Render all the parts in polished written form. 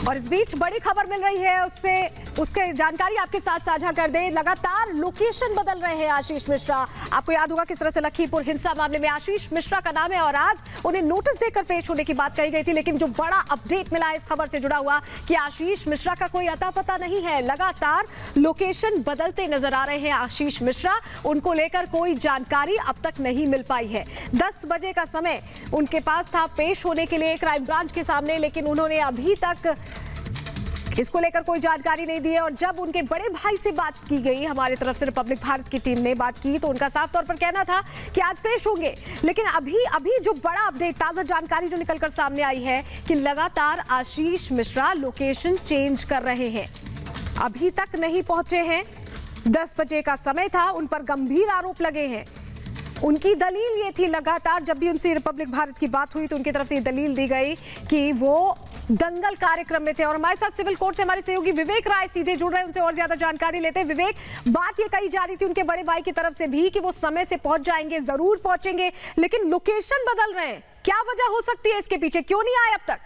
और इस बीच बड़ी खबर मिल रही है, उसके जानकारी आपके साथ साझा कर दें। लगातार लोकेशन बदल रहे हैं आशीष मिश्रा। आपको याद होगा किस तरह से लखीमपुर हिंसा मामले में आशीष मिश्रा का नाम है और आज उन्हें नोटिस देकर पेश होने की बात कही गई थी। लेकिन जो बड़ा अपडेट मिला इस खबर से जुड़ा हुआ कि आशीष मिश्रा का कोई अता पता नहीं है। लगातार लोकेशन बदलते नजर आ रहे हैं आशीष मिश्रा। उनको लेकर कोई जानकारी अब तक नहीं मिल पाई है। 10 बजे का समय उनके पास था पेश होने के लिए क्राइम ब्रांच के सामने, लेकिन उन्होंने अभी तक इसको लेकर कोई जानकारी नहीं दी है। और जब उनके बड़े भाई से बात की गई, हमारी तरफ से रिपब्लिक भारत की टीम ने बात की, तो उनका साफ तौर पर कहना था कि आज पेश होंगे। लेकिन अभी जो बड़ा अपडेट, ताजा जानकारी जो निकलकर सामने आई है कि लगातार आशीष मिश्रा लोकेशन चेंज कर रहे हैं, अभी तक नहीं पहुंचे हैं। 10 बजे का समय था, उन पर गंभीर आरोप लगे हैं। उनकी दलील ये थी, लगातार जब भी उनसे रिपब्लिक भारत की बात हुई तो उनकी तरफ से ये दलील दी गई कि वो दंगल कार्यक्रम में थे। और हमारे साथ सिविल कोर्ट से हमारे सहयोगी विवेक राय सीधे जुड़ रहे हैं, उनसे और ज्यादा जानकारी लेते हैं। विवेक, बात ये कही जा रही थी उनके बड़े भाई की तरफ से भी कि वो समय से पहुंच जाएंगे, जरूर पहुंचेंगे, लेकिन लोकेशन बदल रहे हैं। क्या वजह हो सकती है इसके पीछे, क्यों नहीं आए अब तक?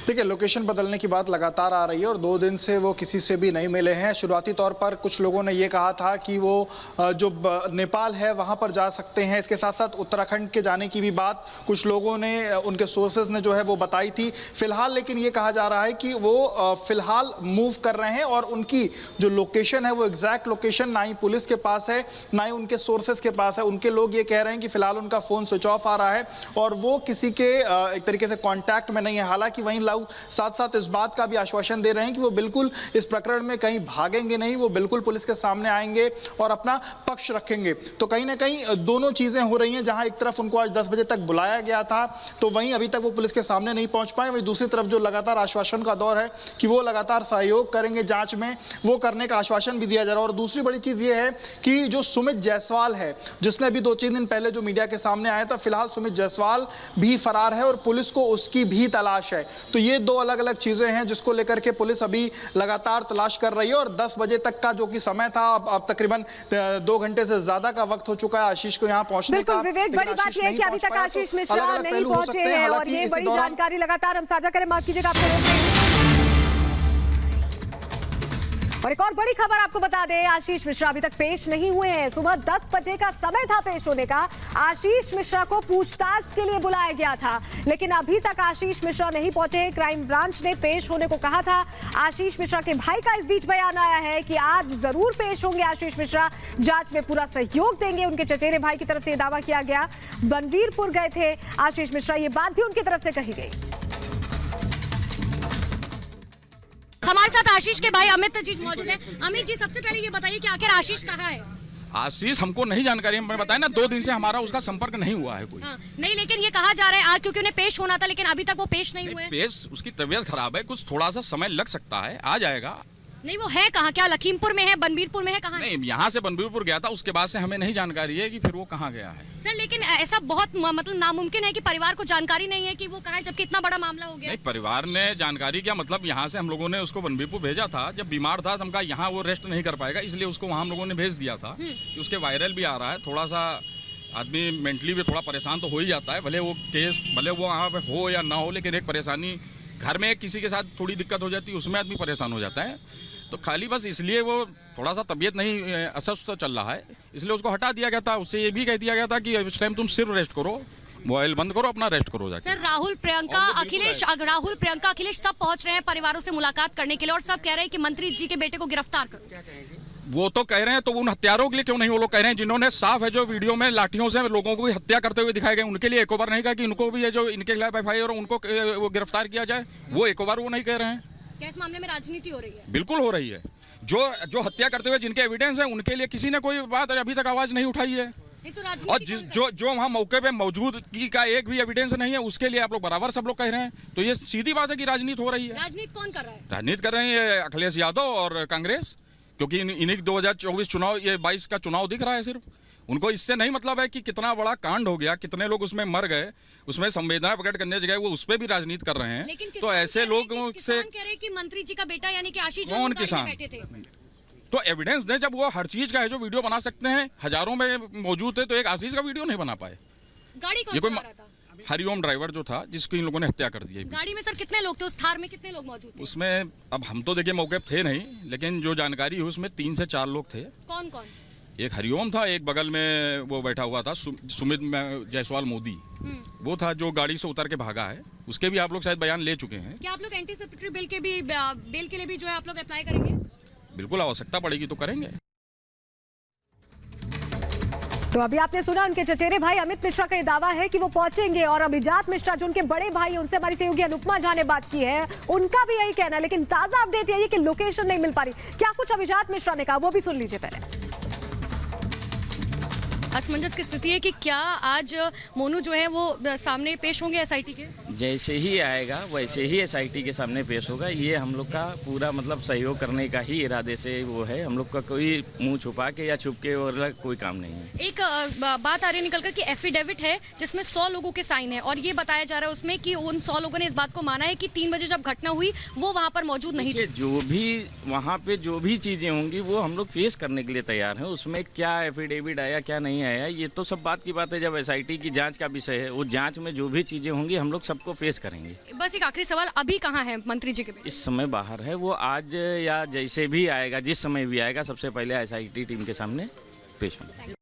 देखिए, लोकेशन बदलने की बात लगातार आ रही है और 2 दिन से वो किसी से भी नहीं मिले हैं। शुरुआती तौर पर कुछ लोगों ने ये कहा था कि वो जो नेपाल है वहाँ पर जा सकते हैं। इसके साथ साथ उत्तराखंड के जाने की भी बात कुछ लोगों ने, उनके सोर्सेज ने जो है वो बताई थी। फिलहाल लेकिन ये कहा जा रहा है कि वो फिलहाल मूव कर रहे हैं और उनकी जो लोकेशन है वो एग्जैक्ट लोकेशन ना ही पुलिस के पास है ना ही उनके सोर्सेज के पास है। उनके लोग ये कह रहे हैं कि फिलहाल उनका फ़ोन स्विच ऑफ आ रहा है और वो किसी के एक तरीके से कॉन्टैक्ट में नहीं है। हालांकि वहीं साथ साथ इस बात का भी आश्वासन दे रहे हैं कि वो बिल्कुल इस प्रकरण में कहीं भागेंगे नहीं, वो बिल्कुल पुलिस के सामने आएंगे और अपना पक्ष रखेंगे। तो कहीं ना कहीं दोनों चीजें हो रही हैं। जहां एक तरफ उनको आज 10 बजे तक बुलाया गया था तो वहीं अभी तक वो पुलिस के सामने नहीं पहुंच पाए, वहीं दूसरी तरफ जो लगातार आश्वासन का दौर है कि वो लगातार सहयोग करेंगे जांच में, वो करने का आश्वासन भी दिया जा रहा है। और दूसरी बड़ी चीज ये है कि जो सुमित जायसवाल है, जिसने अभी 2-3 दिन पहले जो मीडिया के सामने आया था, फिलहाल सुमित जायसवाल भी फरार है और पुलिस को उसकी भी तलाश है। तो ये 2 अलग अलग चीजें हैं जिसको लेकर के पुलिस अभी लगातार तलाश कर रही है। और 10 बजे तक का जो कि समय था, अब तकरीबन 2 घंटे से ज्यादा का वक्त हो चुका है आशीष को यहाँ पहुंचने का। विवेक, बड़ी बात यह है कि अभी तक आशीष मिश्रा नहीं पहुंचे हैं और ये बड़ी जानकारी लगातार हम साझा करें। माफ कीजिएगा, आपको और एक और बड़ी खबर आपको बता दें, आशीष मिश्रा अभी तक पेश नहीं हुए हैं। सुबह 10 बजे का समय था पेश होने का। आशीष मिश्रा को पूछताछ के लिए बुलाया गया था, लेकिन अभी तक आशीष मिश्रा नहीं पहुंचे। क्राइम ब्रांच ने पेश होने को कहा था। आशीष मिश्रा के भाई का इस बीच बयान आया है कि आज जरूर पेश होंगे आशीष मिश्रा, जांच में पूरा सहयोग देंगे। उनके चचेरे भाई की तरफ से दावा किया गया। बनवीरपुर गए थे आशीष मिश्रा, ये बात भी उनकी तरफ से कही गई। हमारे साथ आशीष के भाई अमित जी मौजूद हैं। अमित जी, सबसे पहले ये बताइए कि आखिर आशीष कहाँ है? आशीष हमको नहीं जानकारी, मैं बताया ना 2 दिन से हमारा उसका संपर्क नहीं हुआ है कोई। नहीं, लेकिन ये कहा जा रहा है आज क्योंकि उन्हें पेश होना था, लेकिन अभी तक वो पेश नहीं हुए। पेश, उसकी तबीयत खराब है, कुछ थोड़ा सा समय लग सकता है, आ जाएगा। नहीं, वो है कहाँ? क्या लखीमपुर में है, बनवीरपुर में है, कहाँ? नहीं, यहाँ से बनवीरपुर गया था, उसके बाद से हमें नहीं जानकारी है कि फिर वो कहाँ गया है। सर, लेकिन ऐसा बहुत मतलब नामुमकिन है कि परिवार को जानकारी नहीं है कि वो कहाँ है, जबकि इतना बड़ा मामला हो गया। नहीं, परिवार ने जानकारी क्या मतलब, यहाँ से हम लोगों ने उसको बनवीरपुर भेजा था। जब बीमार था तो हम कहा यहाँ वो रेस्ट नहीं कर पाएगा, इसलिए उसको वहाँ हम लोगों ने भेज दिया था कि उसके वायरल भी आ रहा है। थोड़ा सा आदमी मेंटली भी थोड़ा परेशान तो हो ही जाता है, भले वो केस भले वो वहाँ पे हो या ना हो, लेकिन एक परेशानी घर में किसी के साथ थोड़ी दिक्कत हो जाती है, उसमें आदमी परेशान हो जाता है। तो खाली बस इसलिए वो थोड़ा सा तबीयत नहीं अस्वस्थ चल रहा है, इसलिए उसको हटा दिया गया था। उससे ये भी कह दिया गया था कि इस टाइम तुम सिर्फ रेस्ट करो, मोबाइल बंद करो, अपना रेस्ट करो जाके। सर, राहुल प्रियंका अखिलेश सब पहुंच रहे हैं परिवारों से मुलाकात करने के लिए और सब कह रहे हैं कि मंत्री जी के बेटे को गिरफ्तार करो। वो तो कह रहे हैं, तो उन हत्यारों के लिए क्यों नहीं वो लोग कह रहे हैं जिन्होंने साफ है जो वीडियो में लाठियों से लोगों को हत्या करते हुए दिखाए गए, उनके लिए एक बार नहीं कहा कि उनको भी जो इनके खिलाफ एफआईआर और उनको वो गिरफ्तार किया जाए? वो एक बार वो नहीं कह रहे हैं। क्या इस मामले में राजनीति हो रही है? बिल्कुल हो रही है। जो हत्या करते हुए जिनके एविडेंस है उनके लिए किसी ने कोई बात अभी तक आवाज नहीं उठाई है। तो और जो वहाँ मौके पे मौजूद की का एक भी एविडेंस नहीं है, उसके लिए आप लोग बराबर सब लोग कह रहे हैं। तो ये सीधी बात है कि राजनीति हो रही है। राजनीति कौन कर रहा है? राजनीति कर रहे हैं ये अखिलेश यादव और कांग्रेस, क्योंकि इन्हीं 2024 चुनाव, ये 22 का चुनाव दिख रहा है सिर्फ। उनको इससे नहीं मतलब है कि कितना बड़ा कांड हो गया, कितने लोग उसमें मर गए, उसमें संवेदना प्रकट करने जगह वो उस पर भी राजनीति कर रहे हैं। लेकिन तो ऐसे लोगों से कह रहे हैं कि मंत्री जी का बेटा यानी कि आशीष कौन किसान बैठे थे, तो एविडेंस दें। जब वो हर चीज का है जो वीडियो बना सकते हैं, हजारों में मौजूद थे, तो एक आशीष का वीडियो नहीं बना पाए। गाड़ी कौन चला रहा था? हरिओम ड्राइवर जो था जिसको इन लोगों ने हत्या कर दी। गाड़ी में सर कितने लोग थे? उस थार में कितने लोग मौजूद थे? उसमें अब हम तो देखिए मौके पे थे नहीं, लेकिन जो जानकारी है उसमें 3 से 4 लोग थे। कौन कौन? एक हरिओम था, एक बगल में वो बैठा हुआ था सुमित जायसवाल मोदी, वो था जो गाड़ी से उतर के भागा है। उसके भी आप लोग शायद बयान ले चुके हैं। क्या आप लोग एंटीसिपेटरी बिल के भी बेल के लिए भी जो है आप लोग अप्लाई करेंगे? बिल्कुल, आवश्यकता पड़ेगी तो करेंगे। तो अभी आपने सुना उनके चचेरे भाई अमित मिश्रा का ये दावा है कि वो पहुंचेंगे, और अभिजात मिश्रा जो उनके बड़े भाई, उनसे हमारी सहयोगी अनुपमा झा ने बात की है, उनका भी यही कहना है। लेकिन ताजा अपडेट यही है कि लोकेशन नहीं मिल पा रही। क्या कुछ अभिजात मिश्रा ने कहा वो भी सुन लीजिए पहले। असमंजस की स्थिति है कि क्या आज मोनू जो है वो सामने पेश होंगे एसआईटी के? जैसे ही आएगा वैसे ही एसआईटी के सामने पेश होगा। ये हम लोग का पूरा मतलब सहयोग करने का ही इरादे से वो है। हम लोग का कोई मुंह छुपा के या छुप के और कोई काम नहीं है। एक बात आ रही है निकलकर कि एफिडेविट है जिसमें 100 लोगों के साइन है, और ये बताया जा रहा है उसमें कि उन 100 लोगों ने इस बात को माना है कि 3 बजे जब घटना हुई वो वहाँ पर मौजूद नहीं थे। जो भी वहाँ पे जो भी चीज़ें होंगी वो हम लोग फेस करने के लिए तैयार हैं। उसमें क्या एफिडेविट आया क्या नहीं आया ये तो सब बात की बात है। जब एसआईटी की जांच का विषय है, वो जांच में जो भी चीज़ें होंगी हम लोग सबको फेस करेंगे। बस एक आखिरी सवाल, अभी कहाँ है मंत्री जी के बेटे? इस समय बाहर है वो। आज या जैसे भी आएगा, जिस समय भी आएगा, सबसे पहले एसआईटी टीम के सामने पेश होगा।